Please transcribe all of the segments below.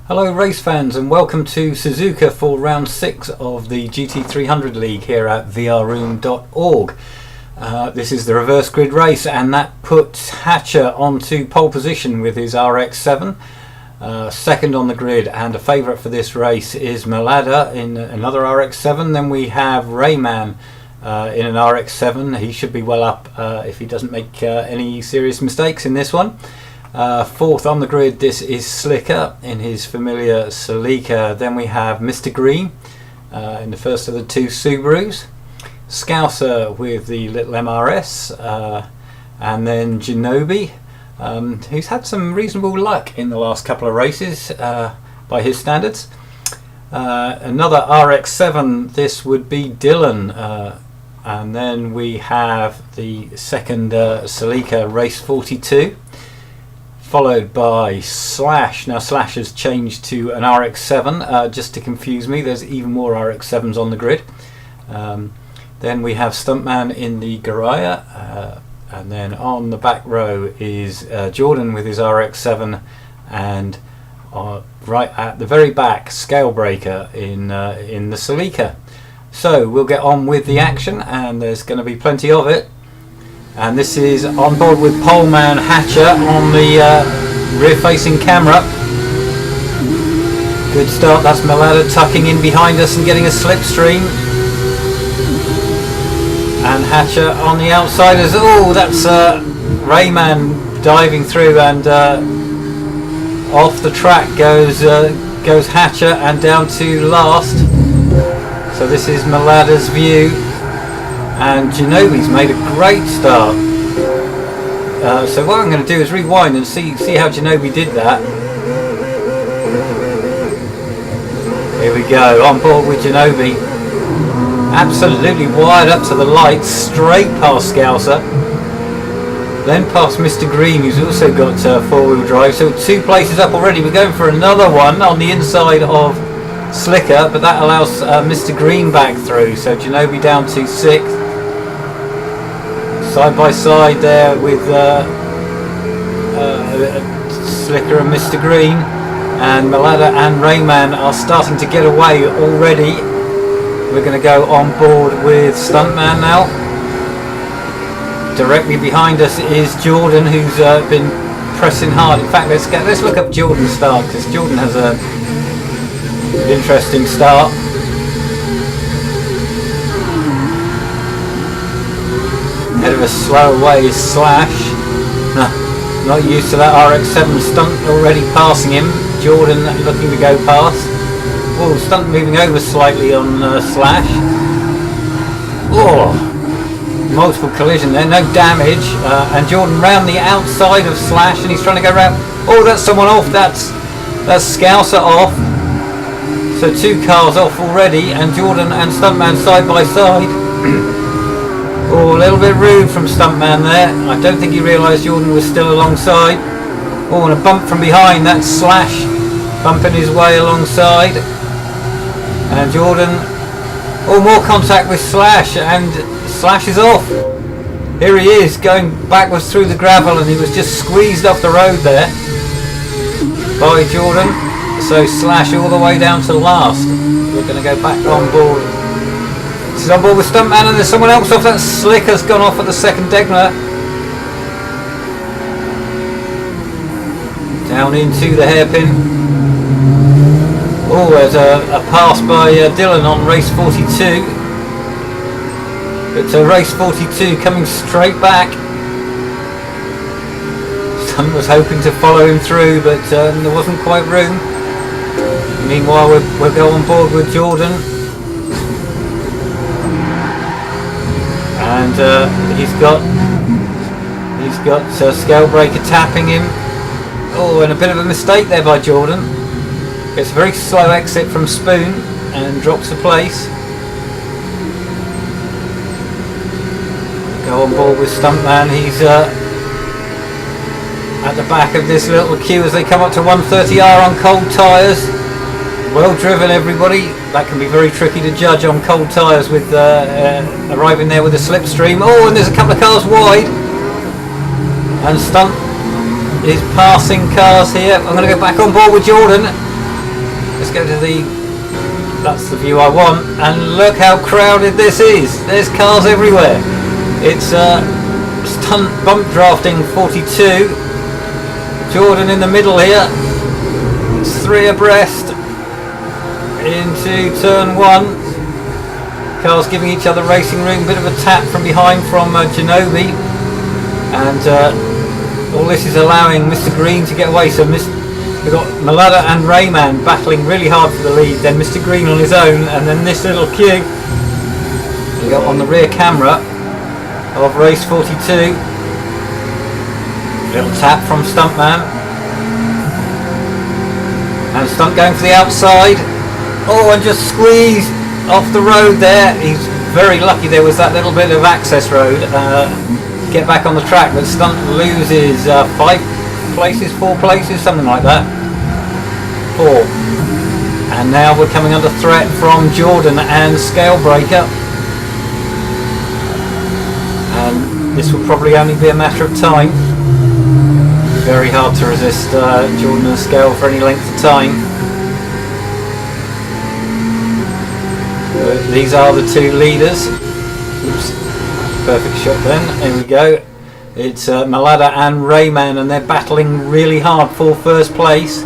Hello race fans and welcome to Suzuka for round 6 of the GT300 League here at vrroom.org. This is the reverse grid race and that puts Hatcher onto pole position with his RX-7. Second on the grid, and a favourite for this race is Malada in another RX-7. Then we have Rayman in an RX-7. He should be well up if he doesn't make any serious mistakes in this one. Fourth on the grid, this is Slicker in his familiar Celica. Then we have Mr. Green in the first of the two Subarus, Scouser with the little MRS, and then Genobi, who's had some reasonable luck in the last couple of races by his standards. Another RX-7, this would be Dylan, and then we have the second Celica race 42. Followed by Slash. Now Slash has changed to an RX-7 just to confuse me. There's even more RX-7s on the grid. Then we have Stuntman in the Garaya, and then on the back row is Jordan with his RX-7, and right at the very back, Scalebreaker in the Celica. So we'll get on with the action, and there's going to be plenty of it. And this is on board with poleman Hatcher on the rear-facing camera. Good start. That's Malada tucking in behind us and getting a slipstream. And Hatcher on the outsiders. Oh, that's Rayman diving through, and off the track goes Hatcher and down to last. So this is Malada's view. And Genobi's made a great start. So what I'm going to do is rewind and see how Genobi did that. Here we go, on board with Genobi. Absolutely wired up to the lights, straight past Scouser. Then past Mr. Green, who's also got four-wheel drive. So 2 places up already. We're going for another one on the inside of Slicker, but that allows Mr. Green back through. So Genobi down to 6th. Side by side there with Slicker and Mr. Green, and Malada and Rayman are starting to get away already. We're going to go on board with Stuntman now. Directly behind us is Jordan, who's been pressing hard. In fact, let's look up Jordan's start, because Jordan has an interesting start. Ahead of a slow away is Slash. Not used to that RX-7. Stunt already passing him. Jordan looking to go past. Oh, Stunt moving over slightly on Slash. Oh, multiple collision there, no damage. And Jordan round the outside of Slash, and he's trying to go round. Oh, that's someone off. That's Scouser off. So 2 cars off already, and Jordan and Stuntman side by side. Oh, a little bit rude from Stuntman there. I don't think he realised Jordan was still alongside. Oh, and a bump from behind. That's Slash bumping his way alongside. And Jordan... Oh, more contact with Slash, and Slash is off. Here he is, going backwards through the gravel, and he was just squeezed off the road there by Jordan. So Slash all the way down to last. We're going to go back on board. This is on board with Stuntman, and there's someone else off. That Slicker's gone off at the second Degner. Down into the hairpin. Oh, there's a pass by Dylan on race 42. But race 42 coming straight back. Stunt was hoping to follow him through, but there wasn't quite room. Meanwhile, we'll go on board with Jordan. And he's got Scalebreaker tapping him. Oh, and a bit of a mistake there by Jordan. Gets a very slow exit from Spoon and drops a place. Go on board with Stuntman. He's at the back of this little queue as they come up to 130R on cold tyres. Well driven, everybody. That can be very tricky to judge on cold tyres with arriving there with a slipstream. Oh, and there's a couple of cars wide. And Stunt is passing cars here. I'm going to go back on board with Jordan. Let's go to the... That's the view I want. And look how crowded this is. There's cars everywhere. It's stunt bump drafting 42. Jordan in the middle here. It's 3 abreast into turn 1. Cars giving each other racing room. Bit of a tap from behind from Genovi. And all this is allowing Mr. Green to get away. So we've got Malada and Rayman battling really hard for the lead. Then Mr. Green on his own. And then this little queue. We got on the rear camera of race 42. Little tap from Stuntman. And Stunt going for the outside. Oh, and just squeezed off the road there. He's very lucky there was that little bit of access road. Get back on the track, but Stunt loses 5 places, 4 places, something like that. 4. And now we're coming under threat from Jordan and Scalebreaker. And this will probably only be a matter of time. Very hard to resist Jordan and Scale for any length of time. These are the 2 leaders. Oops. Perfect shot then. Here we go. It's Malada and Rayman, and they're battling really hard for first place.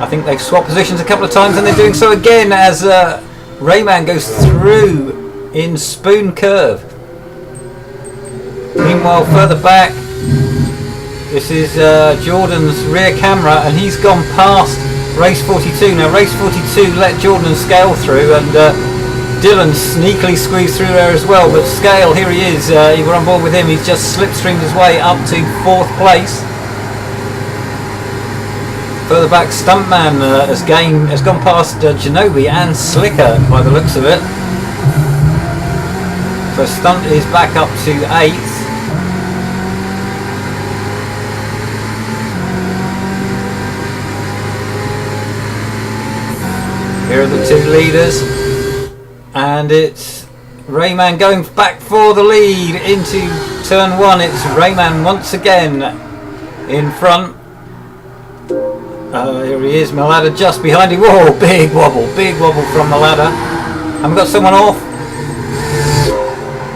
I think they've swapped positions a couple of times, and they're doing so again as Rayman goes through in Spoon Curve. Meanwhile, further back, this is Jordan's rear camera, and he's gone past race 42. Now race 42 let Jordan Scale through, and Dylan sneakily squeezed through there as well, but Scale, here he is, you were on board with him, he's just slipstreamed his way up to 4th place. Further back, Stuntman has gone past Genovi and Slicker by the looks of it. So Stunt is back up to 8th. Here are the 2 leaders. And it's Rayman going back for the lead into turn 1. It's Rayman once again in front. Here he is, Malada just behind him. Whoa, big wobble from Malada. And we've got someone off.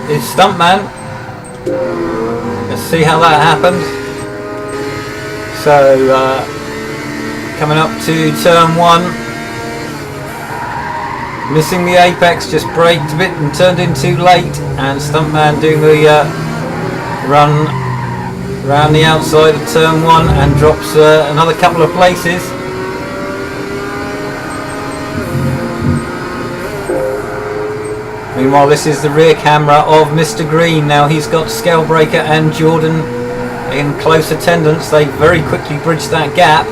It's Stuntman. Let's see how that happened. So, coming up to turn 1. Missing the apex, just braked a bit and turned in too late, and Stuntman doing the run around the outside of turn 1 and drops another couple of places. Meanwhile, this is the rear camera of Mr. Green. Now he's got Scalebreaker and Jordan in close attendance. They very quickly bridged that gap,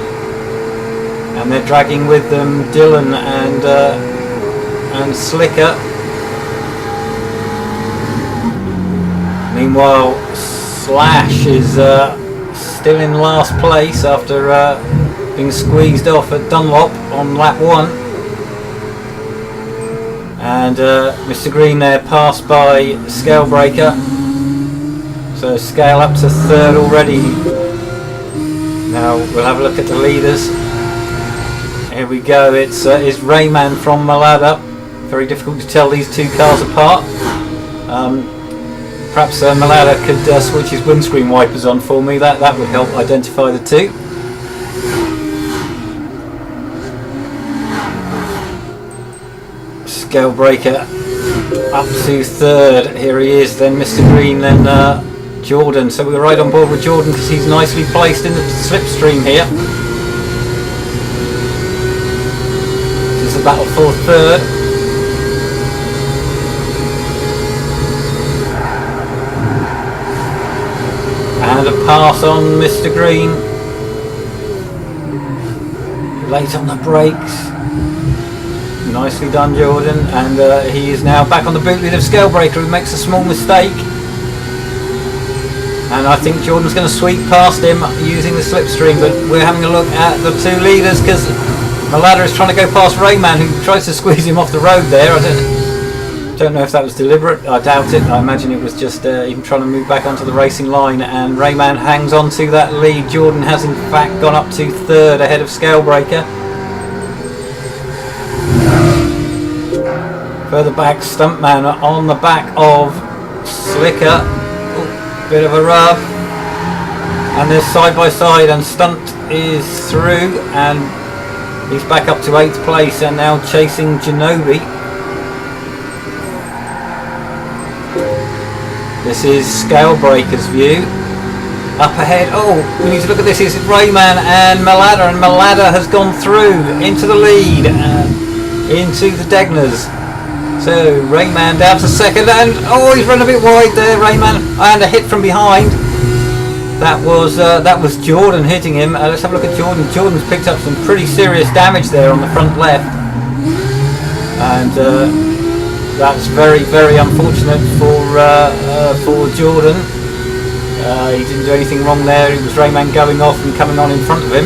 and they're dragging with them Dylan and Slicker. Meanwhile, Slash is still in last place after being squeezed off at Dunlop on lap 1. And Mr. Green there passed by Scalebreaker. So Scale up to 3rd already. Now we'll have a look at the leaders. Here we go, it's Rayman from Malada. Very difficult to tell these 2 cars apart. Perhaps Malada could switch his windscreen wipers on for me. That would help identify the 2. Scalebreaker up to 3rd. Here he is. Then Mr. Green. Then Jordan. So we're right on board with Jordan because he's nicely placed in the slipstream here. This is a battle for 3rd. And a pass on Mr. Green. Late on the brakes. Nicely done, Jordan. And he is now back on the boot lid of Scalebreaker, who makes a small mistake. And I think Jordan's going to sweep past him using the slipstream, but we're having a look at the 2 leaders because Malada is trying to go past Rayman, who tries to squeeze him off the road there. I don't know if that was deliberate. I doubt it. I imagine it was just him trying to move back onto the racing line, and Rayman hangs on to that lead. Jordan has in fact gone up to 3rd ahead of Scalebreaker. Further back, Stuntman on the back of Slicker. Ooh, bit of a rub. And they're side by side, and Stunt is through, and he's back up to 8th place and now chasing Genobi. This is Scalebreaker's view. Up ahead, oh, we need to look at this. It's Rayman and Malada has gone through into the lead, into the Degners. So Rayman down to 2nd, and oh, he's run a bit wide there, Rayman, and a hit from behind. That was Jordan hitting him. Let's have a look at Jordan. Jordan's picked up some pretty serious damage there on the front left, and that's very, very unfortunate for Jordan. He didn't do anything wrong there. It was Rayman going off and coming on in front of him.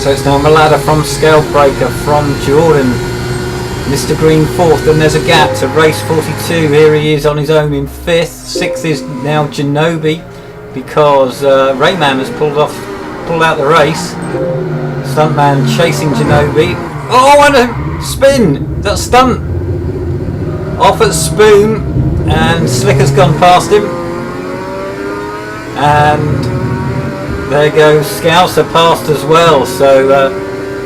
So it's now Malada from Scalebreaker from Jordan. Mr. Green 4th, and there's a gap to race 42. Here he is on his own in 5th. 6th is now Genobi, because Rayman has pulled out the race. Stuntman chasing Genobi. Oh, and a spin! That's Stunt off at Spoon, and Slicker's gone past him. And there goes Scouser past as well. So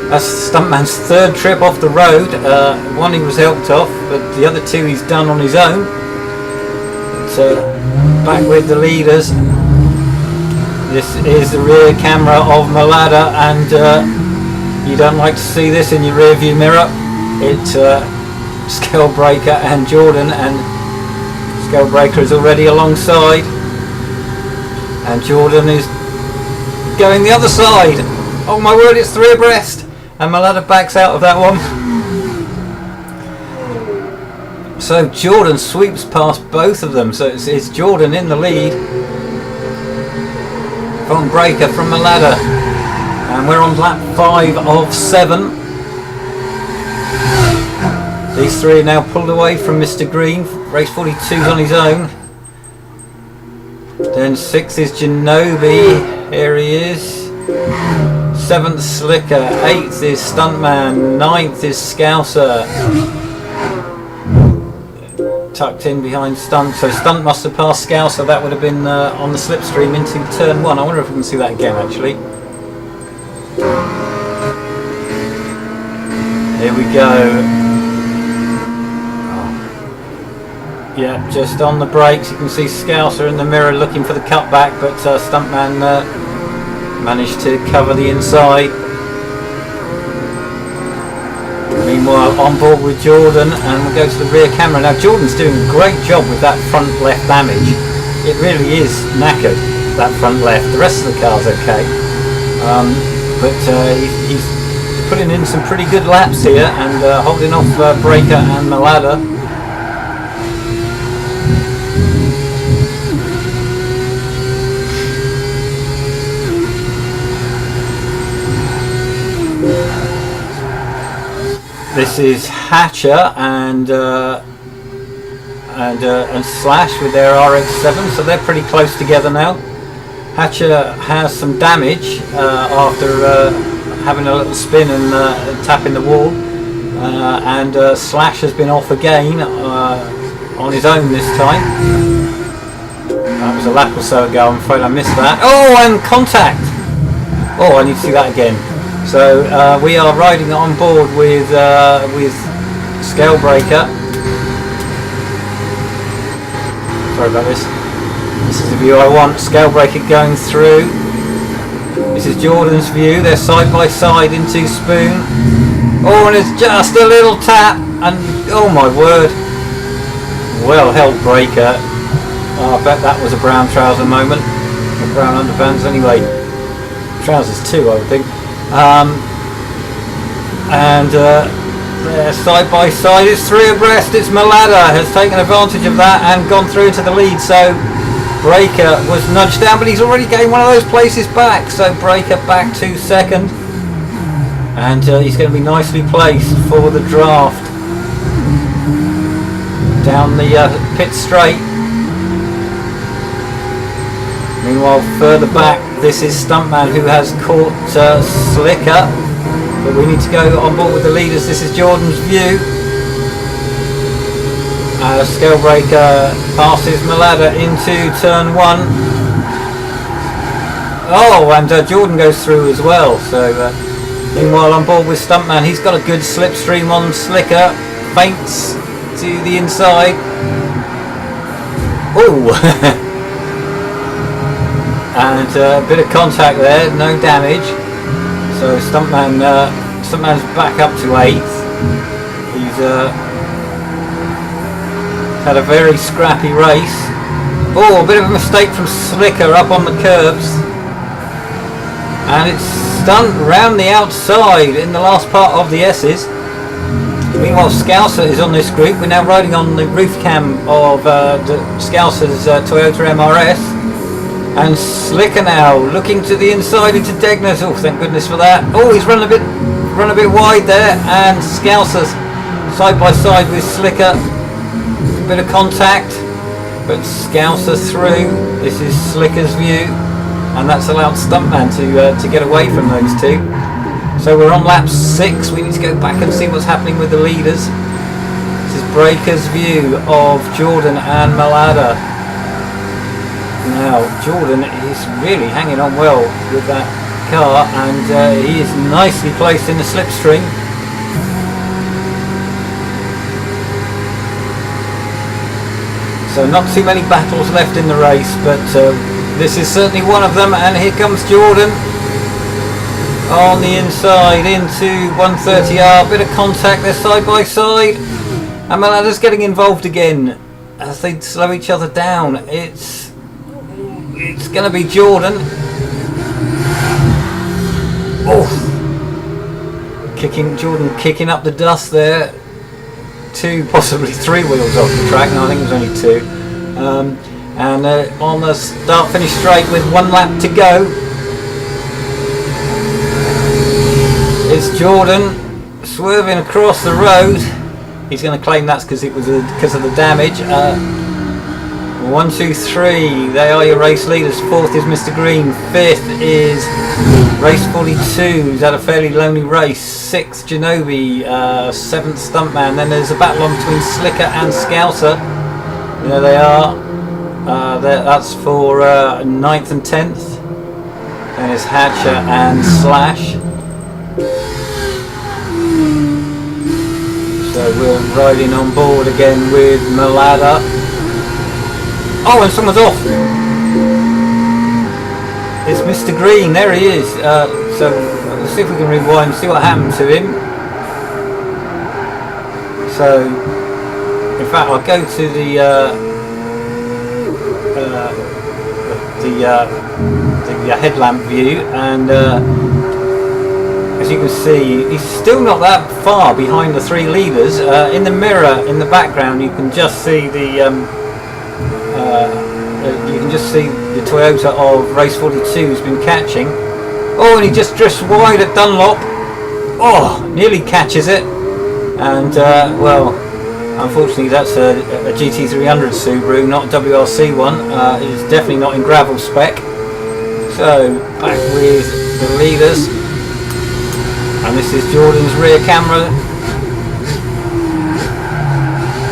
that's Stuntman's 3rd trip off the road. One he was helped off, but the other 2 he's done on his own. So back with the leaders. This is the rear camera of Malada, and you don't like to see this in your rear view mirror. It's Scalebreaker and Jordan, and Scalebreaker is already alongside, and Jordan is going the other side. Oh my word, it's 3 abreast, and Malada backs out of that one. So Jordan sweeps past both of them, so it's Jordan in the lead from Breaker from Malada, and we're on lap 5 of 7. These 3 are now pulled away from Mr. Green. Race 42's on his own. Then 6th is Genobi. Here he is. 7th Slicker. 8th is Stuntman. 9th is Scouser. Tucked in behind Stunt. So Stunt must have passed Scouser. That would have been on the slipstream into turn 1. I wonder if we can see that again actually. Here we go. Yeah, just on the brakes. You can see Scouser in the mirror looking for the cutback, but Stuntman managed to cover the inside. Meanwhile, on board with Jordan, and we'll go to the rear camera. Now Jordan's doing a great job with that front left damage. It really is knackered, that front left. The rest of the car's okay, but he's putting in some pretty good laps here, and holding off Breaker and Malada. This is Hatcher and Slash with their RX-7, so they're pretty close together now. Hatcher has some damage after having a little spin and tapping the wall, and Slash has been off again on his own this time. That was a lap or so ago. I'm afraid I missed that. Oh, and contact! Oh, I need to see that again. So we are riding on board with Scalebreaker. Sorry about this. This is the view I want. Scalebreaker going through. This is Jordan's view. They're side by side into Spoon. Oh, and it's just a little tap, and oh my word. Well held Breaker. Oh, I bet that was a brown trouser moment. Or brown underpants anyway. Trousers too, I would think. They're side by side. It's 3 abreast. It's Malada has taken advantage of that and gone through into the lead. So Breaker was nudged down, but he's already gained one of those places back. So Breaker back to 2nd, and he's going to be nicely placed for the draft down the pit straight. Meanwhile, further back, this is Stuntman, who has caught Slicker, but we need to go on board with the leaders. This is Jordan's view. Scalebreaker passes Malada into turn 1. Oh, and Jordan goes through as well. So meanwhile on board with Stuntman, he's got a good slipstream on Slicker. Feints to the inside. Oh! And a bit of contact there, no damage. So Stuntman's back up to 8th. He's had a very scrappy race. Oh, a bit of a mistake from Slicker up on the curbs. And it's Stunt round the outside in the last part of the S's. Meanwhile, Scouser is on this group. We're now riding on the roof cam of Scouser's Toyota MRS. And Slicker now looking to the inside into Degner's. Oh, thank goodness for that. Oh, he's run a bit wide there. And Scouser's side by side with Slicker. A bit of contact, but Scouser through. This is Slicker's view, and that's allowed Stuntman to get away from those two. So we're on lap 6. We need to go back and see what's happening with the leaders. This is Breaker's view of Jordan and Malada. Now Jordan is really hanging on well with that car, and he is nicely placed in the slipstream. So not too many battles left in the race, but this is certainly one of them. And here comes Jordan on the inside into 130R. Bit of contact there side by side. And Malada's getting involved again as they slow each other down. It's going to be Jordan. Oh, Jordan kicking up the dust there. 2, possibly 3 wheels off the track. No, I think it was only 2. And on the start-finish straight with 1 lap to go, it's Jordan swerving across the road. He's going to claim that's because it was because of the damage. 1, 2, 3. They are your race leaders. 4th is Mr. Green. 5th is Race 42. He's had a fairly lonely race. 6th Genobi. 7th Stuntman. Then there's a battle on between Slicker and Scouser. There they are. That's for 9th and 10th. Then it's Hatcher and Slash. So we're riding on board again with Malada. Oh, and someone's off. It's Mr. Green. There he is. So let's see if we can rewind and see what happened to him. So, in fact, I'll go to the headlamp view, and as you can see, he's still not that far behind the 3 leaders. In the mirror in the background, you can just see the Toyota of Race 42 who's been catching. Oh, and he just drifts wide at Dunlop. Oh, nearly catches it. And well, unfortunately that's a GT300 Subaru, not a WRC one. It's definitely not in gravel spec. So back with the leaders, and this is Jordan's rear camera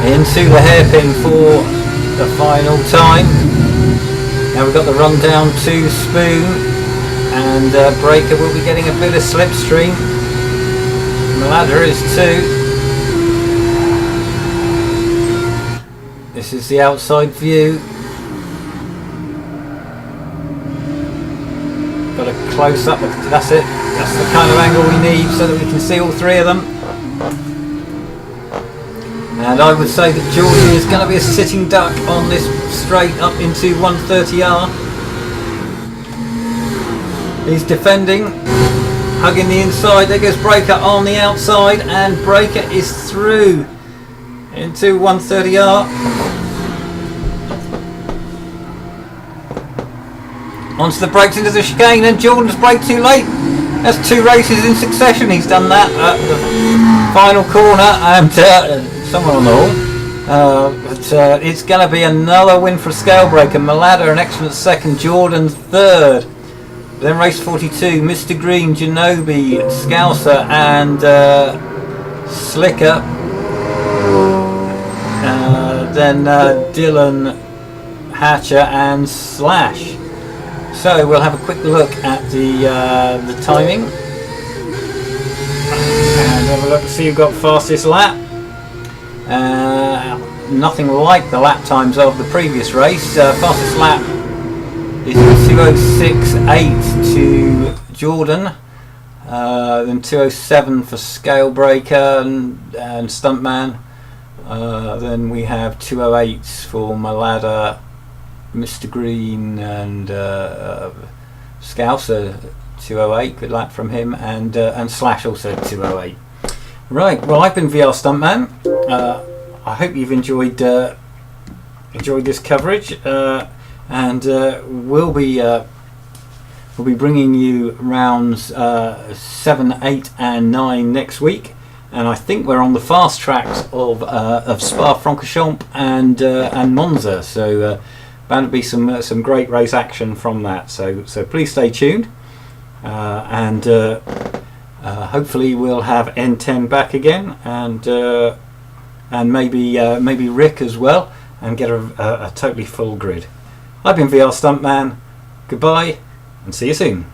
into the hairpin for the final time. Now we've got the run down to Spoon, and Breaker will be getting a bit of slipstream. Malada is 2. This is the outside view. Got a close up, that's it. That's the kind of angle we need so that we can see all 3 of them. And I would say that Jordan is going to be a sitting duck on this straight up into 130R. He's defending, hugging the inside. There goes Breaker on the outside, and Breaker is through into 130R. Onto the brakes into the chicane, and Jordan's braked too late. That's 2 races in succession he's done that at the final corner, and someone on the horn. But it's going to be another win for Scalebreaker. Malada an excellent 2nd, Jordan 3rd. Then race 42, Mr. Green, Genobi, Scouser and Slicker. then Dylan, Hatcher and Slash. So we'll have a quick look at the timing and have a look to see who got fastest lap. Nothing like the lap times of the previous race. Fastest lap is 2:06.8 to Jordan, then 2:07 for Scalebreaker and Stuntman. Then we have 2:08 for Malada, Mr. Green and Scouser, 2:08, good lap from him, and Slash also 2:08. Right, well, I've been VR Stuntman. I hope you've enjoyed this coverage, and we'll be bringing you rounds 7, 8, and 9 next week. And I think we're on the fast tracks of Spa-Francorchamps and Monza, so bound to be some great race action from that. So please stay tuned, and hopefully we'll have N10 back again, and maybe Rick as well, and get a totally full grid. I've been VR Stuntman. Goodbye, and see you soon.